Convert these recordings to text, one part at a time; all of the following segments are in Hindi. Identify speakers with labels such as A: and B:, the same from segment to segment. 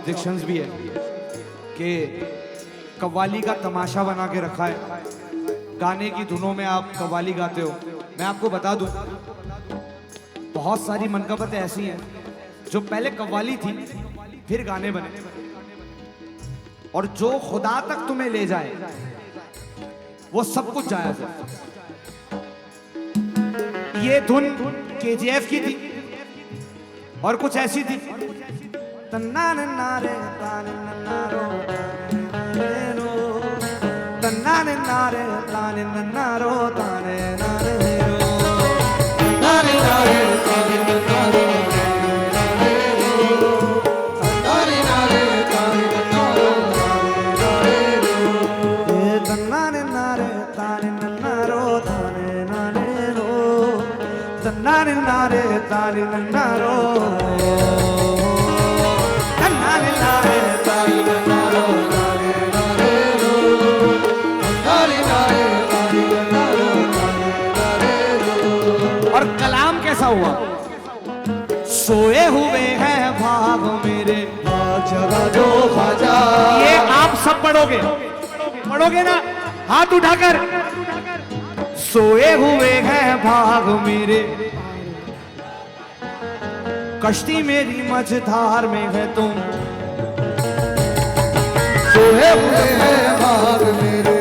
A: ऑब्जेक्शंस भी है कि कव्वाली का तमाशा बना के रखा है, गाने की धुनों में आप कव्वाली गाते हो। मैं आपको बता दूं, बहुत सारी मनकबतें ऐसी हैं जो पहले कव्वाली थी फिर गाने बने, और जो खुदा तक तुम्हें ले जाए वो सब कुछ जायज है। ये धुन KGF की थी और कुछ ऐसी थी, तन्ना नारे ताने नारो तन्ना नारे ताने नारो ताने नारे नारे ताने नारो नारे नारे तारे नारो नारे नारे तारे नारो नारे नारे रो नारे नारे तारे नारो नारे रो। और कलाम कैसा हुआ? सोए हुए हैं भाग मेरे जगा जो ख्वाजा। ये आप सब पढ़ोगे ना हाथ उठाकर। सोए हुए हैं भाग मेरे, कश्ती मेरी मझधार में है तुम। सोए हुए हैं भाग मेरे,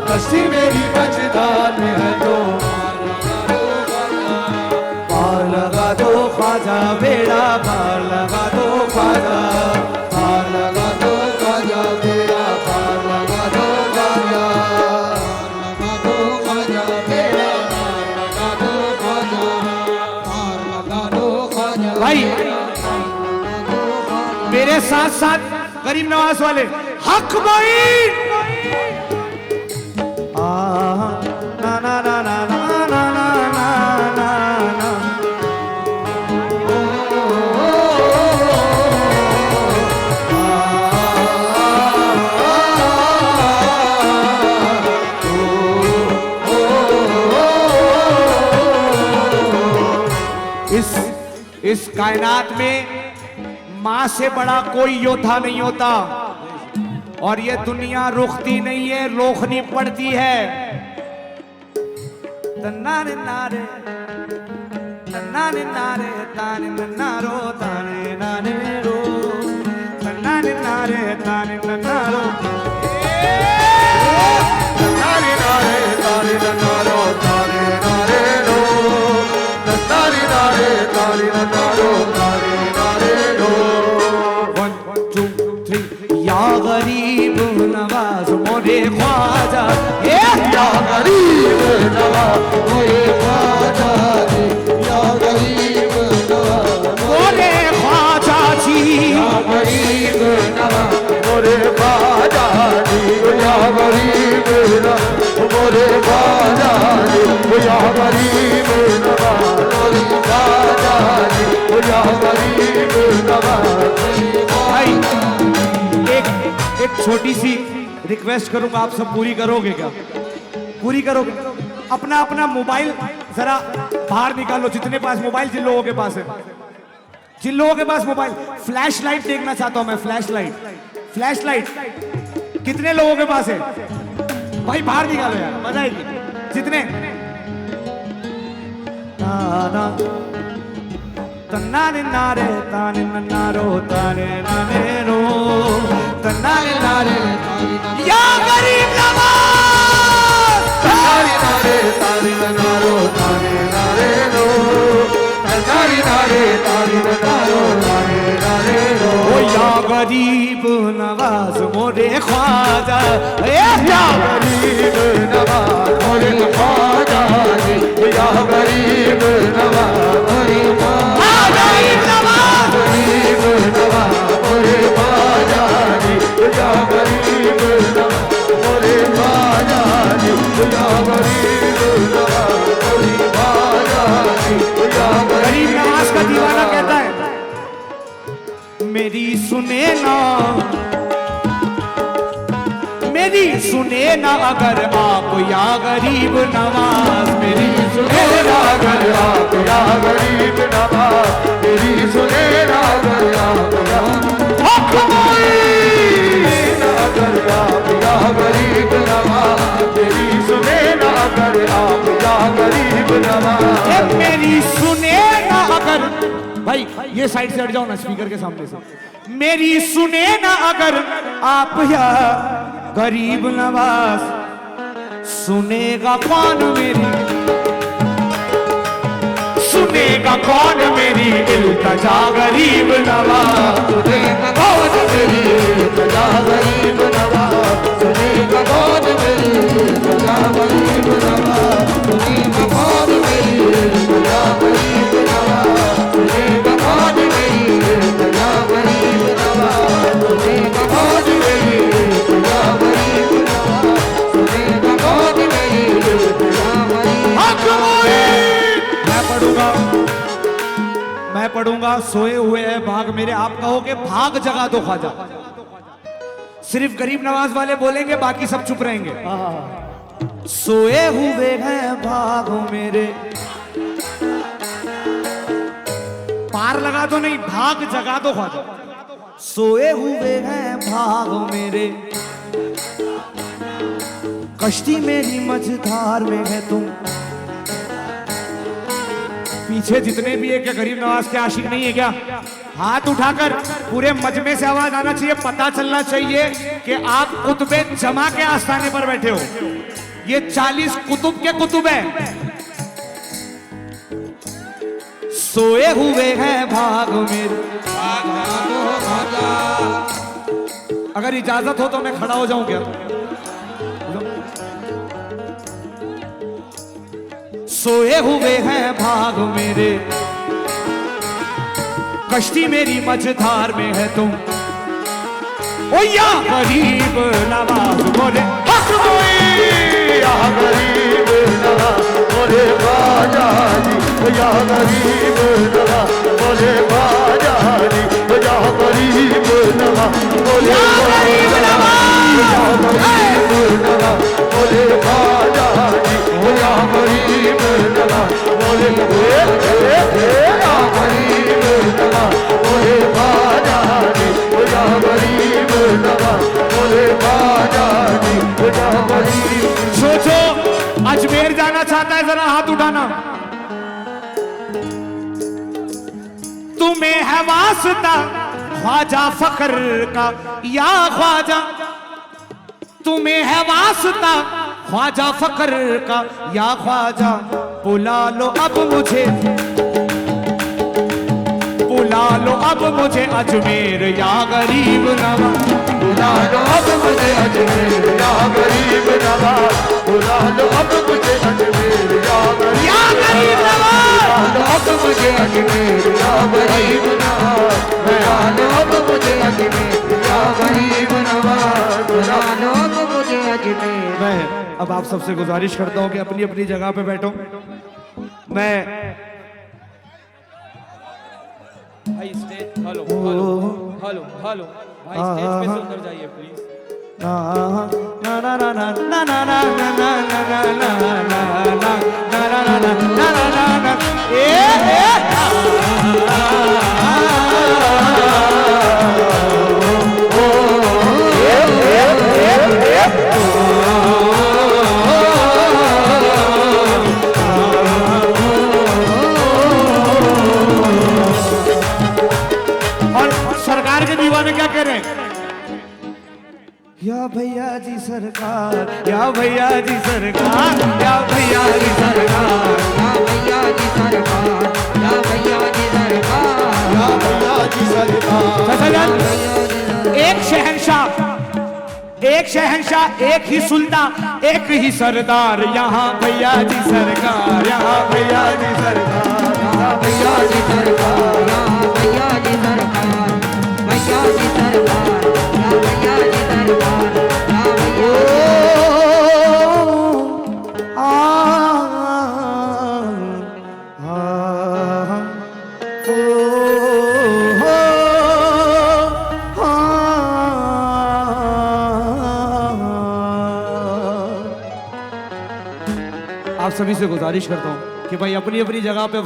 A: कश्ती मेरी मझधार में है तुम। पार लगा दो ख्वाजा बेड़ा, पार लगा दो ख्वाजा, पार लगा दो ख्वाजा बेड़ा, पार लगा दो ख्वाजा। भाई मेरे साथ साथ गरीब नवाज वाले हक मोइन ना ना ना ना ना ना ना ना ना। इस कायनात में मां से बड़ा कोई योद्धा नहीं होता, और ये दुनिया रुकती नहीं है, रोकनी पड़ती है। तन्नारे नारे तन्नारे नारे ताने नारो ताने नारे रो तन्नारे नारे ताने नारो तन्नारे नारे ताने नारो ताने नारे रो तन्नारे नारे ताने नारो ताने नारे रो। 1 2 3 या गरीब नवाज मोरे ख्वाजा, या गरीब नवाज मोरे ख्वाजा, या गरीब नवाज मोरे ख्वाजा जी, या गरीब नवाज मोरे ख्वाजा जी, या गरीब नवाज मोरे ख्वाजा जी, या गरीब नवाज मोरे ख्वाजा जी, या गरीब नवाज। भाई एक छोटी सी रिक्वेस्ट करूंगा, आप सब पूरी करोगे क्या? पूरी करोगे? अपना अपना मोबाइल जरा बाहर निकालो, जितने पास मोबाइल, जिन लोगों के पास है, जिन लोगों के पास मोबाइल। फ्लैश लाइट देखना चाहता हूं मैं, फ्लैश लाइट, फ्लैश लाइट कितने लोगों के पास है? भाई बाहर निकालो यार, मजा आएगी। जितने तन्नारे नारे ताने नारो ताने नारे रो तन्नारे नारे या गरीब नवाज, तन्नारे नारे ताने नारो ताने नारे रो तन्नारे नारे ताने नारो ताने नारे रो। ओ या गरीब नवाज मोरे ख्वाजा, या गरीब नवाज मोरे ख्वाजा, या गरीब नवाज मोरे ख्वाजा, गरीब नवाज मोरे ख्वाजा, या गरीब नवाज मोरे ख्वाजा, या गरीब नवाज मोरे ख्वाजा। गरीब नवाज का दीवाना कहता है, मेरी सुने ना, मेरी सुने ना अगर आप या गरीब नवाज, मेरी
B: सुने ना अगर आप या गरीब नवाज, मेरी सुने ना अगर आप या अगर आप या गरीब नवाज, मेरी सुने ना अगर आप या गरीब नवाज,
A: मेरी सुने ना अगर, भाई ये साइड से हट जाओ ना स्पीकर के सामने से, मेरी सुने ना अगर आप या गरीब नवाज, सुनेगा कौन मेरी, सुनेगा कौन मेरी इल्तिजा गरीब नवाज,
B: सुनेगा कौन मेरी इल्तिजा गरीब नवाज, सुनेगा कौन मेरी इल्तिजा गरीब नवाज, सुनेगा कौन मेरी इल्तिजा गरीब नवाज, सुनेगा कौन मेरी इल्तिजा गरीब नवाज, सुनेगा कौन मेरी इल्तिजा गरीब नवाज, सुनेगा कौन मेरी इल्तिजा गरीब।
A: मैं पढ़ूंगा सोए हुए है भाग मेरे, आप कहोगे भाग जगा दो ख्वाजा, सिर्फ गरीब नवाज वाले बोलेंगे बाकी सब चुप रहेंगे। सोए हुए हैं भाग मेरे, पार लगा दो नहीं, भाग जगा दो ख्वाजा, सोए हुए हैं भाग मेरे, कश्ती मेरी मझधार में है तुम। पीछे जितने भी है क्या गरीब नवाज के आशिक नहीं है क्या? हाथ उठाकर पूरे मजमे से आवाज आना चाहिए, पता चलना चाहिए कि आप कुतुबे जमा के आस्थाने पर बैठे हो। ये 40 कुतुब के कुतुब है। सोए हुए हैं भाग मेरे, अगर इजाजत हो तो मैं खड़ा हो जाऊं क्या? सोए हुए हैं भाग मेरे, कश्ती मेरी मझधार में है तुम। ओ या गरीब नवाज बोले हक मोई,
B: या गरीब नवाज बोले ख्वाजा जी, या गरीब नवाज बोले ख्वाजा जी, या गरीब नवाज बोले ख्वाजा जी, या गरीब नवाज बोले ख्वाजा जी, या गरीब नवाज बोले या गरीब नवाज बोले ख्वाजा जी, या गरीब नवाज बोले ख्वाजा जी, या गरीब।
A: सोचो अजमेर जाना चाहता है, जरा हाथ उठाना। तुम्हें है वास्ता ख्वाजा फकर का या ख्वाजा, तुम्हें है वास्ता ख्वाजा फकर का या ख्वाजा, बुला लो अब मुझे, बुला लो अब मुझे अजमेर या गरीब नवाज,
B: बुला लो अब मुझे अजमेर या गरीब नवाज, बुला लो अब मुझे अजमेर या गरीब नवाज, बुला लो अब मुझे अजमेर या गरीब नवाज, बुला लो अब मुझे अजमेर या गरीब नवाज, बुला लो अब मुझे अजमेर।
A: मैं अब आप सबसे गुजारिश करता हूं कि अपनी अपनी जगह पे बैठो। मैं
C: भाई stage hello hello hello hello भाई स्टेज पे से उतर जाइए प्लीज।
A: ना ना ना ना ना ना ना ना ना ना ना ना ना ना सरकार के दीवाने क्या कह रहे हैं? या भैया जी सरकार, या भैया जी सरकार, या भैया जी सरकार,
B: या भैया जी सरकार, या भैया जी सरकार, या भैया जी सरकार।
A: एक शहंशाह, एक शहंशाह, एक ही सुल्तान, एक ही सरदार, यहाँ भैया जी सरकार, यहाँ भैया जी सरकार,
B: यहाँ भैया जी सरकार, यहाँ भैया जी सरकार, भैया जी सरकार, यहाँ भैया जी सरकार, यहाँ भैया
A: आप आप सभी से गुजारिश करता हूँ कि भाई अपनी अपनी जगह पे अब